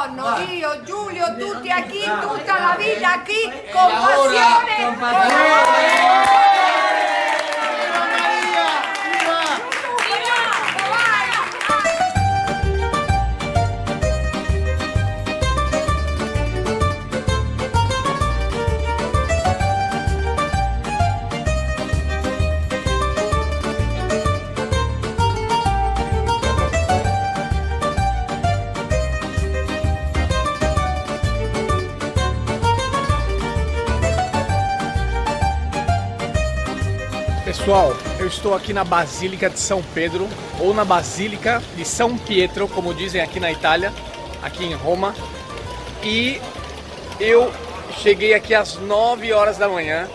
giorno, io, Giulio, tutti qui, tutta la vita qui, con passione. Pessoal, eu estou aqui na Basílica de São Pedro, ou na Basílica de São Pietro, como dizem aqui na Itália, aqui em Roma. E eu cheguei aqui às 9 horas da manhã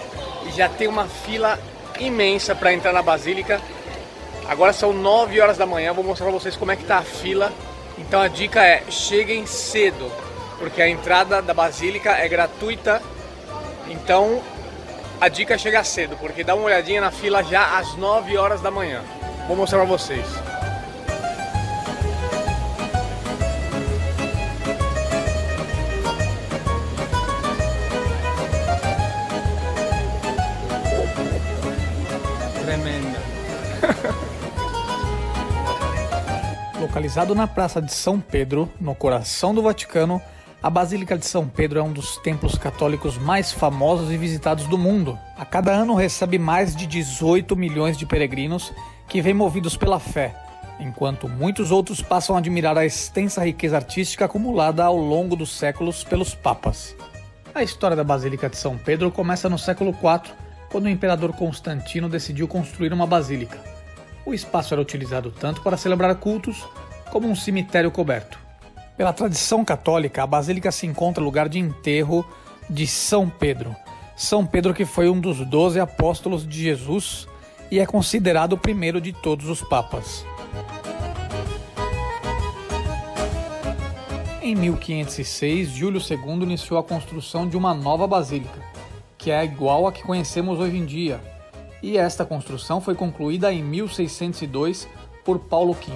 e já tem uma fila imensa para entrar na Basílica. Agora são 9 horas da manhã, vou mostrar para vocês como é que tá a fila. Então a dica é, cheguem cedo, porque a entrada da Basílica é gratuita. Então a dica é chegar cedo, porque dá uma olhadinha na fila já às 9 horas da manhã. Vou mostrar pra vocês. Tremenda. Localizado na Praça de São Pedro, no coração do Vaticano, a Basílica de São Pedro é um dos templos católicos mais famosos e visitados do mundo. A cada ano recebe mais de 18 milhões de peregrinos que vêm movidos pela fé, enquanto muitos outros passam a admirar a extensa riqueza artística acumulada ao longo dos séculos pelos papas. A história da Basílica de São Pedro começa no século IV, quando o imperador Constantino decidiu construir uma basílica. O espaço era utilizado tanto para celebrar cultos como um cemitério coberto. Pela tradição católica, a basílica se encontra no lugar de enterro de São Pedro. São Pedro, que foi um dos 12 apóstolos de Jesus e é considerado o primeiro de todos os papas. Em 1506, Júlio II iniciou a construção de uma nova basílica, que é igual à que conhecemos hoje em dia, e esta construção foi concluída em 1602 por Paulo V.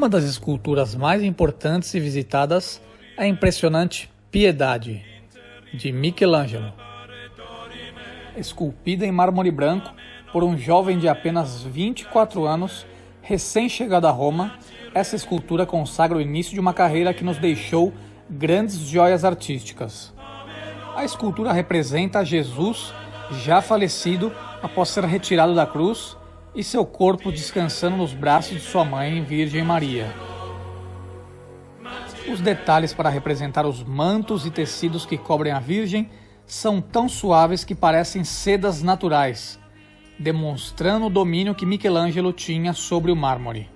Uma das esculturas mais importantes e visitadas é a impressionante Piedade, de Michelangelo. Esculpida em mármore branco por um jovem de apenas 24 anos, recém-chegado a Roma, essa escultura consagra o início de uma carreira que nos deixou grandes joias artísticas. A escultura representa Jesus já falecido após ser retirado da cruz e seu corpo descansando nos braços de sua mãe, Virgem Maria. Os detalhes para representar os mantos e tecidos que cobrem a Virgem são tão suaves que parecem sedas naturais, demonstrando o domínio que Michelangelo tinha sobre o mármore.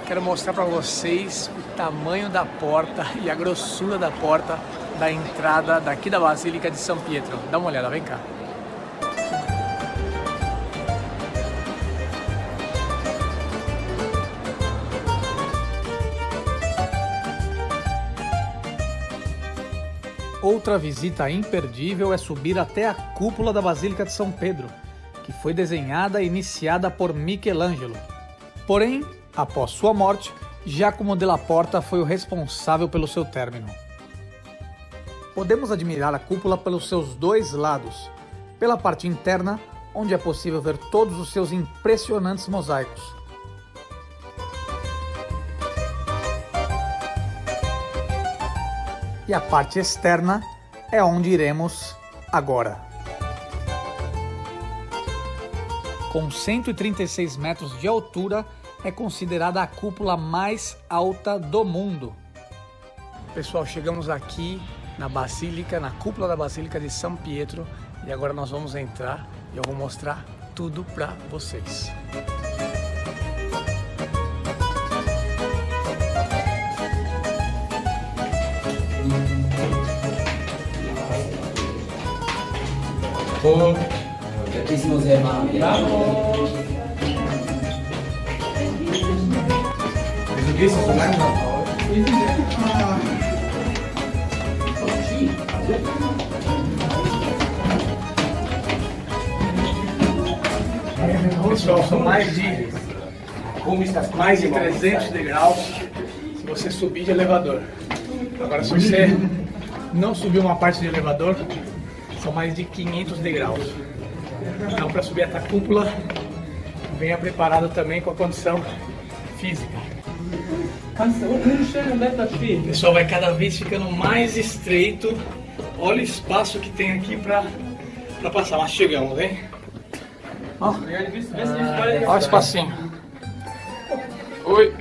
Quero mostrar para vocês o tamanho da porta e a grossura da porta da entrada daqui da Basílica de São Pietro. Dá uma olhada, vem cá. Outra visita imperdível é subir até a cúpula da Basílica de São Pedro, que foi desenhada e iniciada por Michelangelo. Porém, após sua morte, Giacomo della Porta foi o responsável pelo seu término. Podemos admirar a cúpula pelos seus dois lados, pela parte interna, onde é possível ver todos os seus impressionantes mosaicos. E a parte externa é onde iremos agora. Com 136 metros de altura, é considerada a cúpula mais alta do mundo. Pessoal, chegamos aqui na Basílica, na cúpula da Basílica de São Pietro, e agora nós vamos entrar e eu vou mostrar tudo para vocês. Grandíssimos hermanos. Pessoal, são mais de 300 degraus se você subir de elevador. Agora, se você não subir uma parte de elevador, são mais de 500 degraus. Então, para subir até a cúpula, venha preparado também com a condição física. O pessoal vai cada vez ficando mais estreito. Olha o espaço que tem aqui para passar. Mas chegamos, hein? Olha o espacinho. Oi.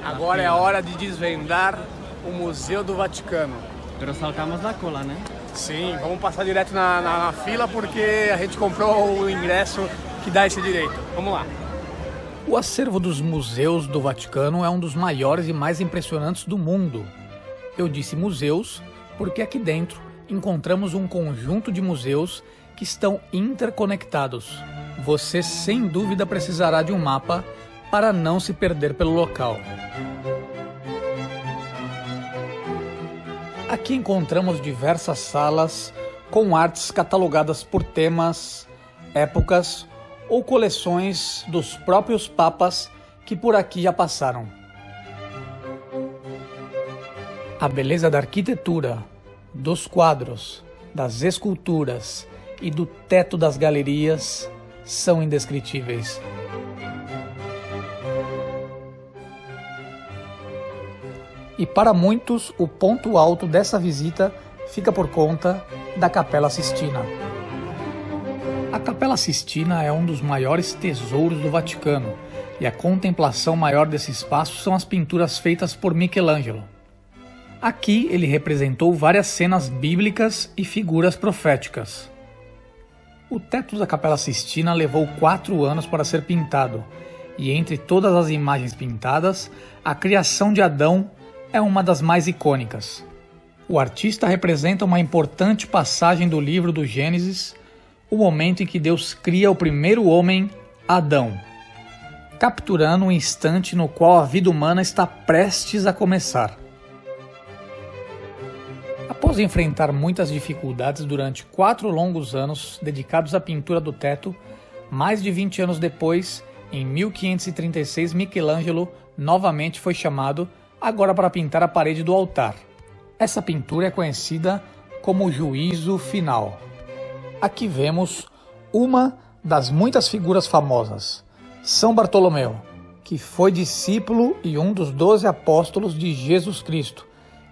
Agora é a hora de desvendar o Museu do Vaticano. Pero saltamos na cola, né? Sim, vamos passar direto na fila porque a gente comprou o ingresso que dá esse direito. Vamos lá. O acervo dos museus do Vaticano é um dos maiores e mais impressionantes do mundo. Eu disse museus porque aqui dentro encontramos um conjunto de museus que estão interconectados. Você sem dúvida precisará de um mapa para não se perder pelo local. Aqui encontramos diversas salas com artes catalogadas por temas, épocas ou coleções dos próprios papas que por aqui já passaram. A beleza da arquitetura, dos quadros, das esculturas e do teto das galerias são indescritíveis. E para muitos, o ponto alto dessa visita fica por conta da Capela Sistina. A Capela Sistina é um dos maiores tesouros do Vaticano, e a contemplação maior desse espaço são as pinturas feitas por Michelangelo. Aqui ele representou várias cenas bíblicas e figuras proféticas. O teto da Capela Sistina levou 4 anos para ser pintado, e entre todas as imagens pintadas, a criação de Adão é uma das mais icônicas. O artista representa uma importante passagem do livro do Gênesis, o momento em que Deus cria o primeiro homem, Adão, capturando um instante no qual a vida humana está prestes a começar. Após enfrentar muitas dificuldades durante 4 longos anos dedicados à pintura do teto, mais de 20 anos depois, em 1536, Michelangelo novamente foi chamado agora para pintar a parede do altar. Essa pintura é conhecida como Juízo Final. Aqui vemos uma das muitas figuras famosas, São Bartolomeu, que foi discípulo e um dos 12 apóstolos de Jesus Cristo.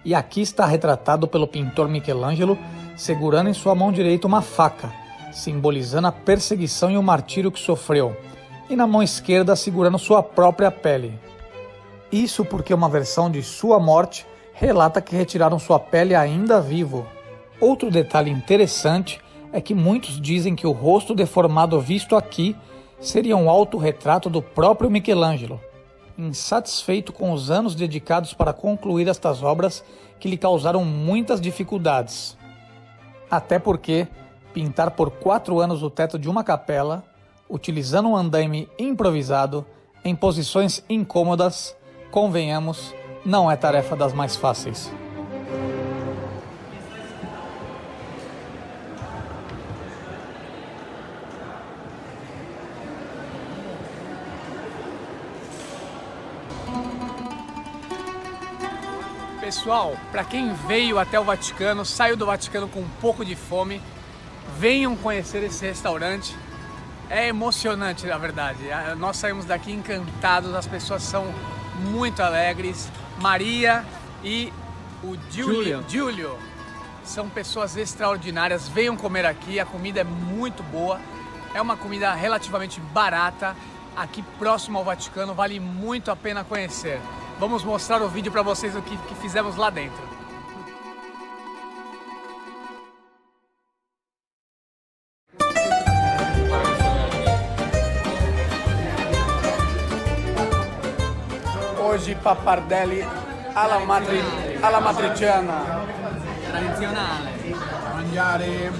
E aqui está retratado pelo pintor Michelangelo segurando em sua mão direita uma faca, simbolizando a perseguição e o martírio que sofreu, e na mão esquerda segurando sua própria pele. Isso porque uma versão de sua morte relata que retiraram sua pele ainda vivo. Outro detalhe interessante é que muitos dizem que o rosto deformado visto aqui seria um autorretrato do próprio Michelangelo, insatisfeito com os anos dedicados para concluir estas obras que lhe causaram muitas dificuldades. Até porque pintar por 4 anos o teto de uma capela, utilizando um andaime improvisado, em posições incômodas, convenhamos, não é tarefa das mais fáceis. Pessoal, para quem veio até o Vaticano, saiu do Vaticano com um pouco de fome, venham conhecer esse restaurante. É emocionante, na verdade. Nós saímos daqui encantados, as pessoas são muito alegres. Maria e o Giulio São pessoas extraordinárias, venham comer aqui, a comida é muito boa, é uma comida relativamente barata, aqui próximo ao Vaticano, vale muito a pena conhecer. Vamos mostrar o vídeo para vocês do que fizemos lá dentro. Hoje pappardelle alla matriciana. Tradizionale. Mangiare.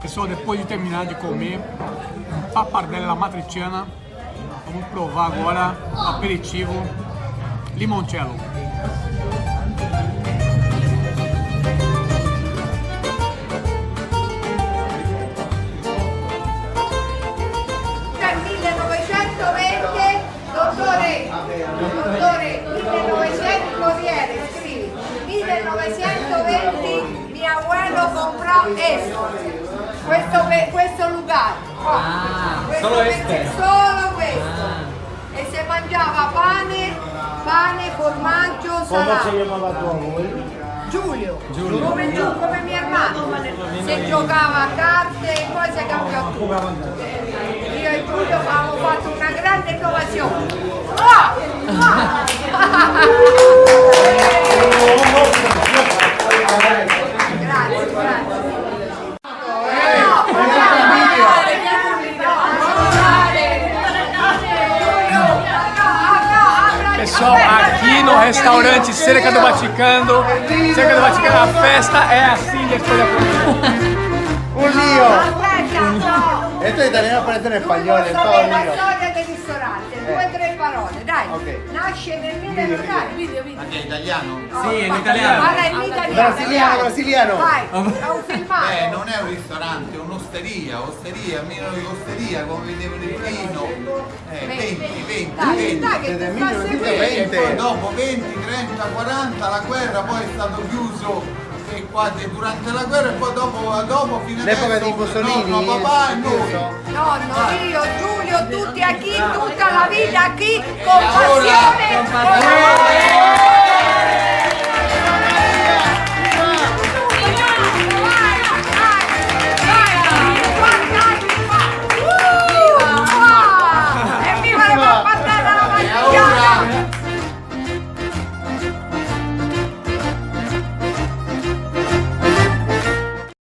Pessoal, depois de terminar de comer um pappardelle alla matriciana, vamos provar agora o aperitivo limoncello. Nel 1920, dottore, 1900, Corriere, scrivi, 1920 mio abuelo comprò questo lugar. Qua. Solo Solo questo. E si mangiava pane, formaggio, salato. ¿Cómo se llamaba tu abuelo? Giulio. Come mio hermano. Si giocava a carte e poi si cambiò tutto. Io e Giulio abbiamo fatto una grande innovazione. Grazie. Pessoal, aqui no restaurante cerca do Vaticano, a festa é assim depois da comida. Un lío. Aspetta, no. Esto es italiano, parece en español, es todo un La lío. storia del ristorante, 2 o 3 parole, dai. Ok. Nasce nel 1900. Video. Anche italiano? Sì, in italiano. Parla in italiano. Brasiliano, dai. brasiliano. Vai, è un filmato. Non è un ristorante, è un'osteria, meno di osteria, come vedevano il vino. 20. Dai, che Desde ti fa seguire. E 1920. poi dopo 20, 30, 40 la guerra, poi è stato chiuso durante la guerra e poi dopo fino L'epoca adesso di Mussolini, nonno, papà e il noi. Nonno, io, Giulio, tutti a chi, tutta la vita a chi, con passione.